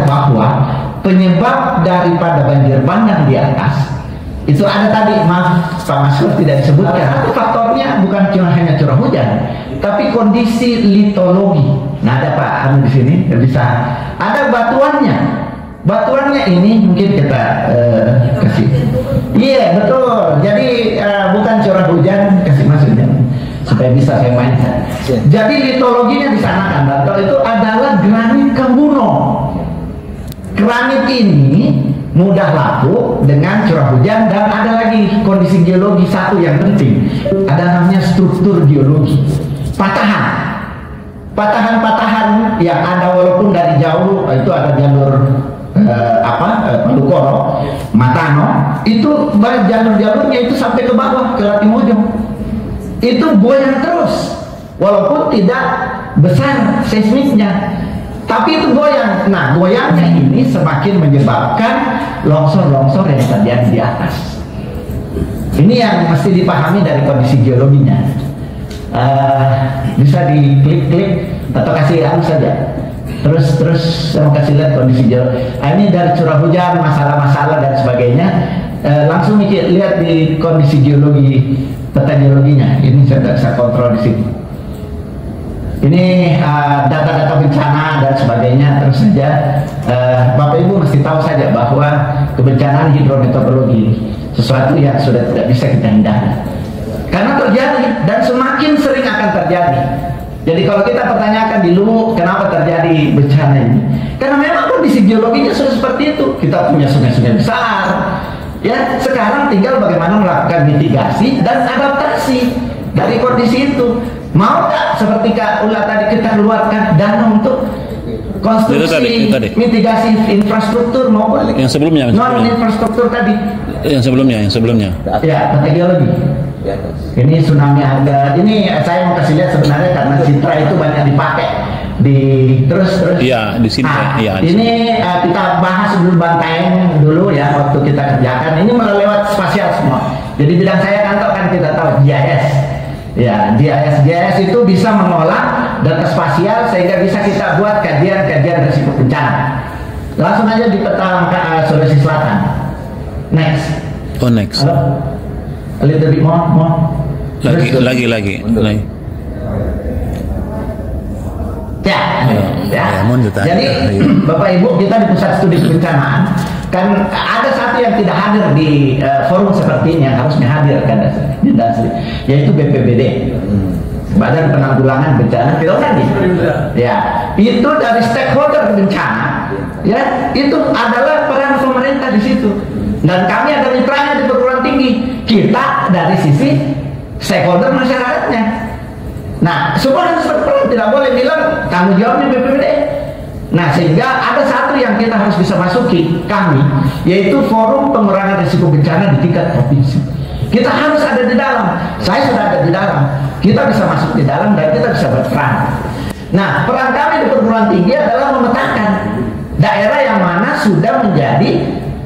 Bahwa penyebab daripada banjir bandang di atas itu ada tadi, maaf Pak Maskur tidak disebutkan, tapi faktornya bukan cuma hanya curah hujan, tapi kondisi litologi. Nah ada Pak di sini bisa ada batuannya. Batuannya ini mungkin kita kasih. Iya betul. Jadi bukan curah hujan, kasih maksudnya supaya bisa saya mainkan. Jadi litologinya di sana kan, itu adalah granit Kambuno. Granit ini mudah lapuk dengan curah hujan, dan ada lagi kondisi geologi satu yang penting, ada namanya struktur geologi, patahan-patahan yang ada walaupun dari jauh. Itu ada jalur Palukoro, Matano, itu jalur-jalurnya itu sampai ke bawah ke Latimojong, itu goyang terus walaupun tidak besar seismiknya, tapi itu goyang. Nah, goyangnya ini semakin menyebabkan longsor-longsor yang terjadi di atas. Ini yang mesti dipahami dari kondisi geologinya. Bisa diklik-klik atau kasih anu saja. Terus saya mau kasih lihat kondisi geologi. Ini dari curah hujan, masalah-masalah dan sebagainya. Langsung lihat di kondisi geologi, peta geologinya. Ini saya bisa kontrol di sini. Ini data-data bencana dan sebagainya. Terus saja Bapak Ibu mesti tahu saja bahwa kebencanaan hidrometeorologi sesuatu yang sudah tidak bisa kita hindari, karena terjadi dan semakin sering akan terjadi. Jadi kalau kita pertanyakan dulu kenapa terjadi bencana ini, karena memang kondisi geologinya sudah seperti itu. Kita punya sungai-sungai besar, ya. Sekarang tinggal bagaimana melakukan mitigasi dan adaptasi dari kondisi itu. Mau nggak seperti Kak Ula tadi kita keluarkan dana untuk konstruksi mitigasi infrastruktur maupun yang sebelumnya, non infrastruktur tadi. Yang sebelumnya. Ya, peta geologi. Ini tsunami ada. Ini saya mau kasih lihat sebenarnya karena Citra itu banyak dipakai di terus. Iya di sini. Ini kita bahas dulu Bantaeng dulu ya waktu kita kerjakan. Ini lewat spasial semua. Jadi bidang saya kantor kan kita tahu GIS. Ya, GIS itu bisa mengolah data spasial sehingga bisa kita buat kajian risiko bencana. Langsung aja di peta Sulawesi Selatan. Next. Oh next. Halo. A little bit more. Lagi. Ya. Jadi Bapak Ibu, kita di Pusat Studi Kebencanaan kan ada satu yang tidak hadir di forum seperti ini, yang harusnya hadir kan, yaitu BPBD, Badan Penanggulangan Bencana Geologi. Ya, itu dari stakeholder bencana, ya, itu adalah peran pemerintah di situ. Dan kami ada mitranya di perguruan tinggi. Kita dari sisi stakeholder masyarakatnya. Nah, semua harus berperan, tidak boleh bilang tanggung jawabnya BPBD. Nah, sehingga ada satu yang kita harus bisa masuki kami, yaitu Forum Pengurangan Risiko Bencana di tingkat provinsi. Kita harus ada di dalam. Saya sudah ada di dalam. Kita bisa masuk di dalam dan kita bisa berperan. Nah, peran kami di perguruan tinggi adalah memetakan daerah yang mana sudah menjadi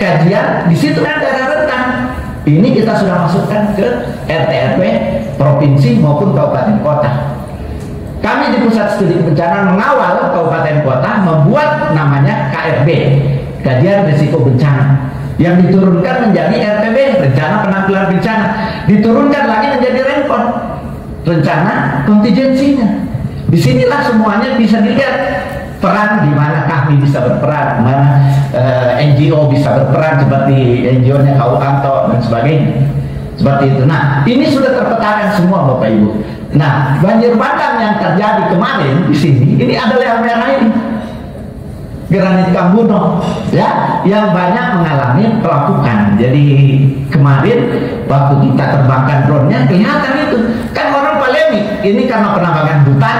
kajian. Di situ kan daerah rentan. Ini kita sudah masukkan ke RT/RW provinsi maupun kabupaten kota. Kami di Pusat Studi Kebencanaan mengawal kabupaten kota membuat namanya KRB, Kajian Risiko Bencana, yang diturunkan menjadi RPB, Rencana Penanggulangan Bencana, diturunkan lagi menjadi RENKON, Rencana Kontingensinya. Disinilah semuanya bisa dilihat peran di mana kami bisa berperan, mana NGO bisa berperan seperti NGO-nya Kau Kanto dan sebagainya. Seperti itu. Nah, ini sudah terpetakan semua Bapak Ibu. Nah, banjir bandang yang terjadi kemarin di sini, ini adalah yang merah ini, granit Kambuno, ya, yang banyak mengalami pelapukan. Jadi kemarin waktu kita terbangkan drone-nya kelihatan itu. Kan orang polemik, ini karena penambangan hutan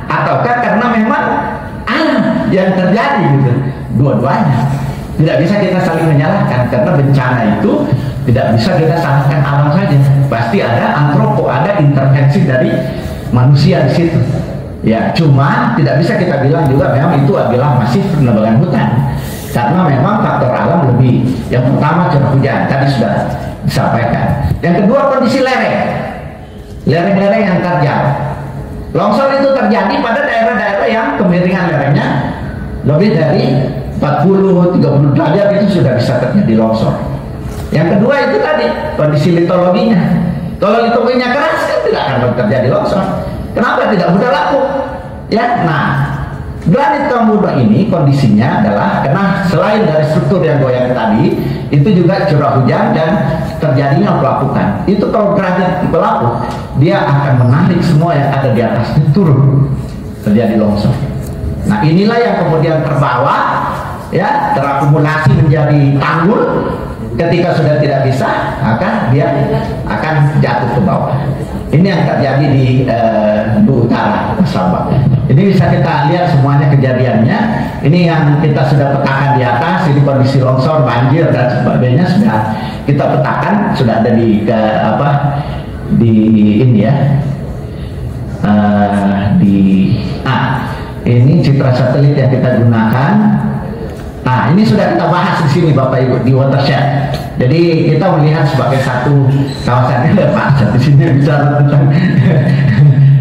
ataukah karena memang alam yang terjadi gitu. Dua-duanya. Tidak bisa kita saling menyalahkan karena bencana itu tidak bisa kita salahkan alam saja. Pasti ada antropo, ada intervensi dari manusia di situ. Ya, cuma tidak bisa kita bilang juga memang itu adalah masif penebangan hutan. Karena memang faktor alam lebih. Yang pertama curah hujan, tadi sudah disampaikan. Yang kedua kondisi lereng. Lereng-lereng yang terjal. Longsor itu terjadi pada daerah-daerah yang kemiringan lerengnya lebih dari 40-30 derajat, itu sudah bisa terjadi longsor. Yang kedua itu tadi kondisi litologinya. Kalau litologinya keras kan tidak akan terjadi longsor. Kenapa? Tidak mudah lapuk. Ya, nah granit Komodo ini kondisinya adalah karena selain dari struktur yang goyang tadi, itu juga curah hujan dan terjadinya pelapukan. Itu kalau granit pelapuk, dia akan menarik semua yang ada di atasnya turun, terjadi longsor. Nah inilah yang kemudian terbawa, ya, terakumulasi menjadi tanggul. Ketika sudah tidak bisa, maka dia akan jatuh ke bawah. Ini yang terjadi di utara Sabah. Ini bisa kita lihat semuanya kejadiannya. Ini yang kita sudah petakan di atas. Ini kondisi longsor, banjir dan sebagainya sudah kita petakan, sudah ada di di ini ya. Ini citra satelit yang kita gunakan. Nah, ini sudah kita bahas di sini Bapak Ibu di watershed. Jadi kita melihat sebagai satu kawasan Pak, di sini bicara tentang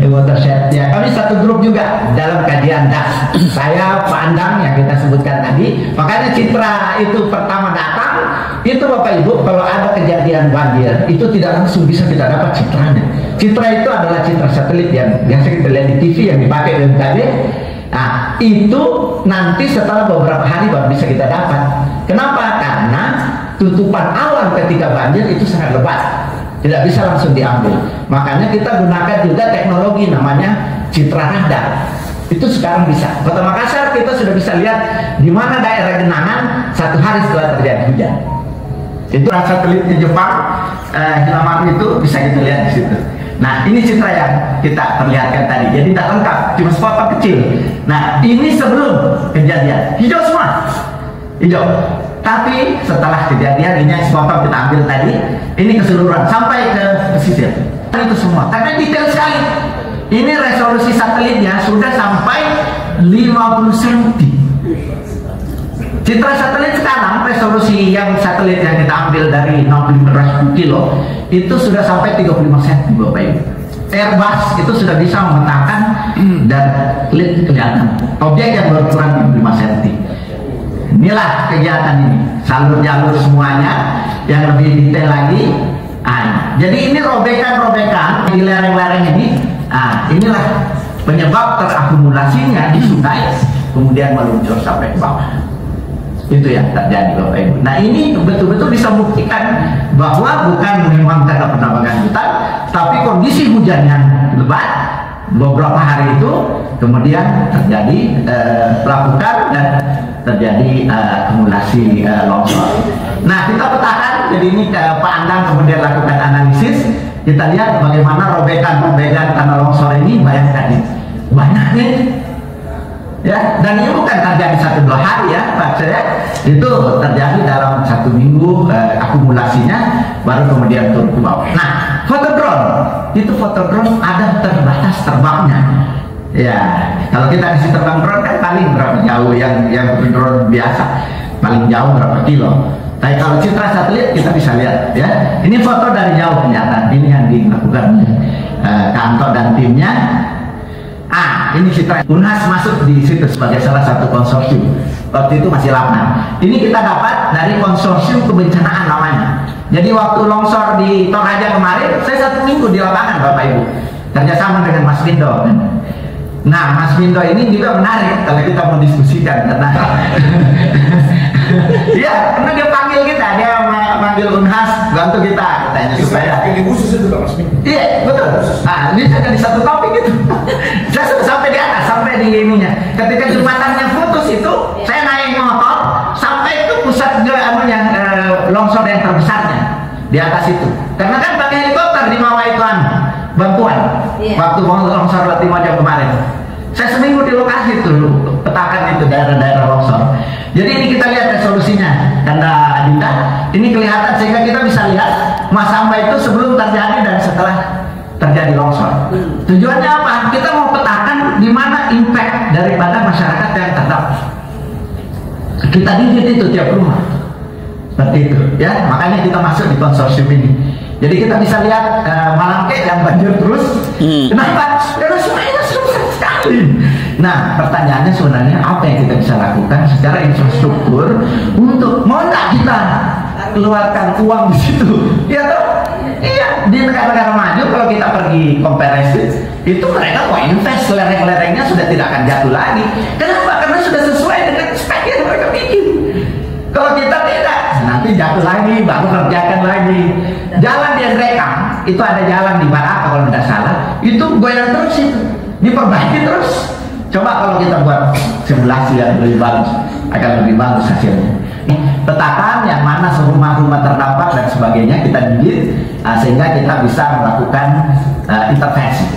watershed. Ya, kami satu grup juga dalam kajian DAS. Saya Pak Andang yang kita sebutkan tadi. Makanya citra itu pertama datang, itu Bapak Ibu kalau ada kejadian banjir itu tidak langsung bisa kita dapat citranya. Citra itu adalah citra satelit yang biasa kita lihat di TV yang dipakai BMKG. Nah, itu nanti setelah beberapa hari baru bisa kita dapat. Kenapa? Karena tutupan awan ketika banjir itu sangat lebat, tidak bisa langsung diambil. Makanya kita gunakan juga teknologi namanya citra radar. Itu sekarang bisa. Kota Makassar kita sudah bisa lihat di mana daerah genangan satu hari setelah terjadi hujan. Itu satelitnya Jepang, Hinamaru itu bisa kita lihat di situ. Nah, ini citra yang kita perlihatkan tadi. Jadi tidak lengkap, cuma sepotong kecil. Nah, ini sebelum kejadian. Hijau semua. Hijau. Tapi setelah kejadian, ini yang sepotong kita ambil tadi. Ini keseluruhan sampai ke pesisir. Itu semua. Karena detail sekali. Ini resolusi satelitnya sudah sampai 50 cm. Citra satelit sekarang, resolusi yang satelit yang kita ambil dari 65 kilo itu sudah sampai 35 cm Bapak Ibu. Airbus itu sudah bisa memetakan dan kelihatan objek yang berukuran 5 cm. Inilah kegiatan ini, jalur-jalur semuanya yang lebih detail lagi. Jadi ini robekan-robekan di lereng-lereng ini. Inilah penyebab terakumulasinya di sungai kemudian meluncur sampai ke bawah. Itu yang terjadi Bapak Ibu. Nah ini betul-betul bisa membuktikan bahwa bukan memang karena penambangan hutan, tapi kondisi hujan yang lebat beberapa hari itu kemudian terjadi pelapukan dan terjadi akumulasi longsor. Nah kita petakan, jadi ini Pak Andang kemudian lakukan analisis. Kita lihat bagaimana robekan-robekan tanah longsor ini, bayangkan banyak nih. Ya, dan ini bukan terjadi 1-2 hari ya Pak saya, itu terjadi dalam 1 minggu akumulasinya baru kemudian turun ke bawah. Nah, foto drone itu ada terbatas terbangnya. Ya, kalau kita kasih terbang drone kan paling berapa jauh yang drone biasa, paling jauh berapa kilo. Tapi kalau citra satelit kita bisa lihat ya. Ini foto dari jauh kelihatan. Ini yang dilakukan kantor dan timnya. Ini citra UNHAS masuk di situ sebagai salah satu konsorsium. Waktu itu masih lama. Ini kita dapat dari konsorsium kebencanaan namanya. Jadi waktu longsor di Toraja kemarin, saya 1 minggu di lapangan Bapak Ibu, kerjasama dengan Mas Bindo. Nah, Mas Bindo ini juga menarik kalau kita mau diskusikan karena iya, karena dia panggil kita, dia manggil UNHAS bantu kita katanya supaya ini khusus itu Mas Bindo. Iya, betul. Ini jadi satu topik itu. Saya sudah sampai di atas, sampai di ininya. Ketika jembatannya putus itu, saya naik motor sampai itu pusat longsor yang terbesarnya di atas itu. Karena kan pakai helikopter di bawah itu bantuan. Waktu longsor Timojong kemarin. Saya seminggu di lokasi itu petakan itu daerah-daerah longsor. Jadi ini kita lihat resolusinya, tanda Adinda. Ini kelihatan sehingga kita bisa lihat Mas Hamba itu sebelum terjadi dan setelah terjadi longsor. Tujuannya apa? Kita mau petakan di mana impact daripada masyarakat yang terdampak. kita digit itu tiap rumah. Seperti itu, ya. Makanya kita masuk di konsorsium ini. Jadi kita bisa lihat Malangke yang banjir terus. Kenapa? Karena sungainya susah sekali. Nah, pertanyaannya sebenarnya apa yang kita bisa lakukan secara infrastruktur untuk mau nggak kita keluarkan uang di situ? Ya toh? Iya, di negara-negara maju kalau kita pergi komparasi itu mereka mau invest, lereng-lerengnya sudah tidak akan jatuh lagi. Kenapa? Karena sudah sesuai dengan spek yang mereka bikin. Kalau kita tidak, nanti jatuh lagi, baru kerjakan lagi. Jalan di Andreka, itu ada jalan di Baraka kalau tidak salah, itu goyang terus itu, diperbaiki terus. Coba kalau kita buat simulasi yang lebih bagus, akan lebih bagus hasilnya. Petakan yang mana rumah-rumah terdampak dan sebagainya kita gigit, sehingga kita bisa melakukan intervensi.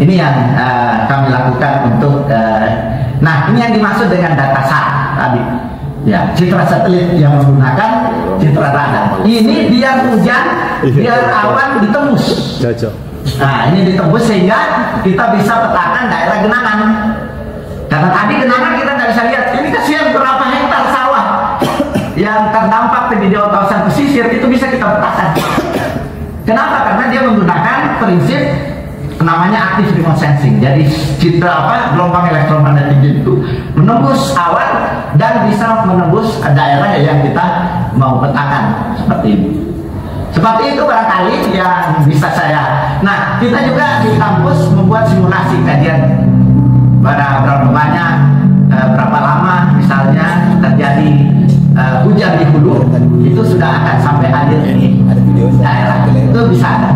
Ini yang kami lakukan untuk, nah ini yang dimaksud dengan data SAR tadi. Ya, citra satelit yang menggunakan citra radar. Ini dia hujan, dia awan ditembus. Nah, ini ditembus sehingga kita bisa petakan daerah genangan. Karena tadi genangan kita nggak bisa lihat. Ini kasihan berapa hektar sawah yang terdampak di kawasan pesisir itu bisa kita petakan. Kenapa? Karena dia menggunakan prinsip namanya active remote sensing. Jadi citra gelombang elektromagnetik itu menembus awan dan bisa menembus daerah yang kita mau petakan seperti ini. Seperti itu barangkali yang bisa saya. Nah, kita juga di kampus membuat simulasi kajian pada berapa banyak, berapa lama misalnya terjadi hujan di hulu, itu sudah akan sampai akhir di daerah. Itu bisa ada.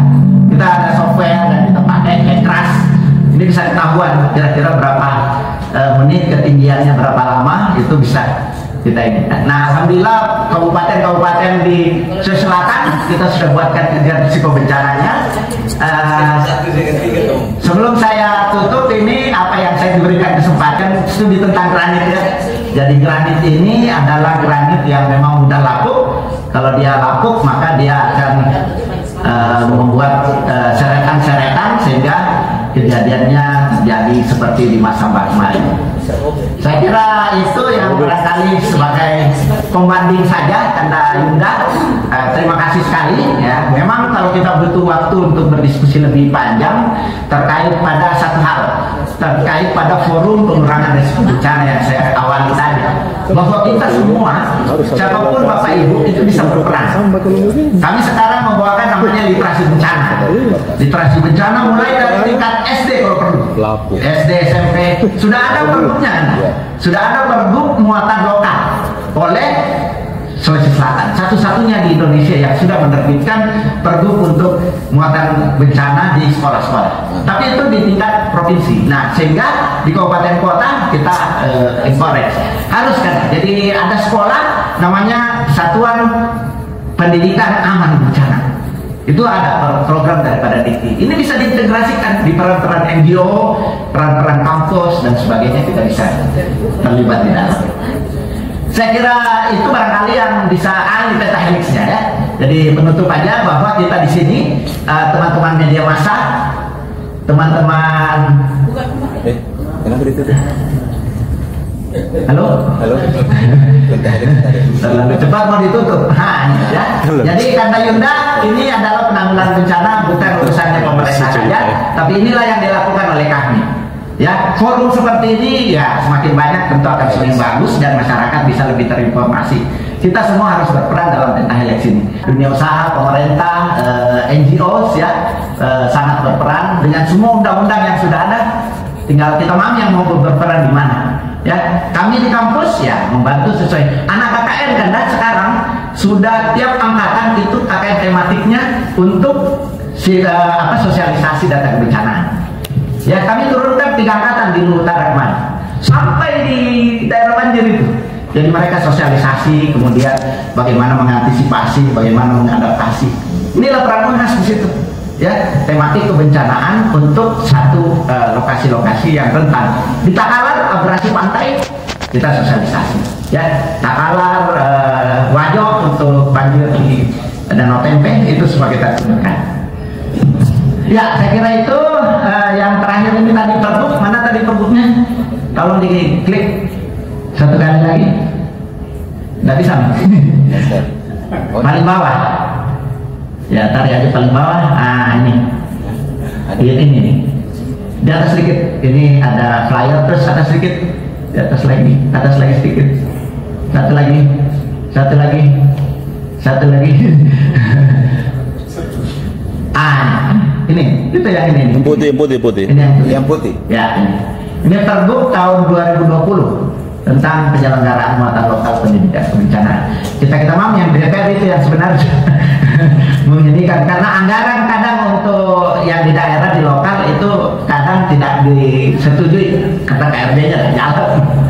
Kita ada software dan kita pakai Keras. Ini bisa ketahuan kira-kira berapa menit, ketinggiannya berapa lama, itu bisa kita ini. Nah, alhamdulillah kabupaten-kabupaten di Sulawesi Selatan kita sudah buatkan kajian risiko bencananya. Sebelum saya tutup ini apa yang saya diberikan kesempatan studi tentang granit ya. Jadi granit ini adalah granit yang memang mudah lapuk. Kalau dia lapuk maka dia akan membuat seretan-seretan sehingga kejadiannya terjadi seperti di masa kemarin. Saya kira itu yang barangkali sebagai pembanding saja Kanda Yunda. Terima kasih sekali ya. Memang kalau kita butuh waktu untuk berdiskusi lebih panjang terkait pada satu hal, terkait pada forum pengurangan risiko bencana yang saya awali tadi, bahwa kita semua, siapapun Bapak Ibu itu bisa berperan. Kami sekarang membawakan namanya literasi bencana. Literasi bencana mulai dari tingkat SD kalau perlu. SD, SMP sudah ada pergubnya, sudah ada pergub muatan lokal oleh Sulawesi Selatan, satu-satunya di Indonesia yang sudah menerbitkan pergub untuk muatan bencana di sekolah-sekolah. Tapi itu di tingkat provinsi. Nah, sehingga di kabupaten kota kita encourage harus kan. Jadi ada sekolah namanya Satuan Pendidikan Aman Bencana. Itu ada program daripada Dikti. Ini bisa diintegrasikan di peran-peran NGO, peran-peran kampus dan sebagainya, kita bisa terlibat di dalam. Saya kira itu barangkali yang bisa di peta helixnya ya. Jadi penutup aja bahwa kita di sini teman-teman media massa, teman-teman. Kenapa ditutup? Halo. Terlalu cepat mau ditutup. Ya. Jadi Kanda Yunda ini adalah penanggulangan bencana bukan urusannya pemerintah saja, tapi inilah yang dilakukan oleh kami. Ya, forum seperti ini ya semakin banyak tentu akan semakin bagus dan masyarakat bisa lebih terinformasi. Kita semua harus berperan dalam peta helix ini. Dunia usaha, pemerintah, NGOs ya sangat berperan dengan semua undang-undang yang sudah ada. Tinggal kita yang mau berperan di mana. Ya, kami di kampus ya membantu sesuai. Anak KKN kan dan sekarang sudah tiap angkatan itu KKN tematiknya untuk sosialisasi data kebencanaan. Ya, kami turunkan 3 angkatan di Luhut Utara kemarin sampai di daerah banjir itu. Jadi mereka sosialisasi, kemudian bagaimana mengantisipasi, bagaimana mengadaptasi. Inilah peran UNHAS di situ. Ya, tematik kebencanaan untuk satu lokasi-lokasi yang rentan. Di Takalar abrasi pantai kita sosialisasi. Ya, Takalar Wajo untuk banjir di Danau Tempe itu semua kita tunjukkan. Ya, saya kira itu yang terakhir ini tadi pergub. Mana tadi pergubnya? Tolong diklik satu kali lagi. Nggak bisa. Master. Oh, Paling bawah. Ya, tarik aja paling bawah. Ini. ada. Ini nih. Di atas sedikit. Ini ada flyer, terus atas sedikit. Di atas lagi sedikit. Satu lagi. Ini. Itu yang ini. Yang putih. Ini Yang putih. Ya, ini. Ini Pergub tahun 2020 tentang penyelenggaraan muatan lokal pendidikan kebencanaan. Kita mau yang DPR itu yang sebenarnya menyedihkan karena anggaran kadang untuk yang di daerah di lokal itu kadang tidak disetujui, kata KRD-nya jalan.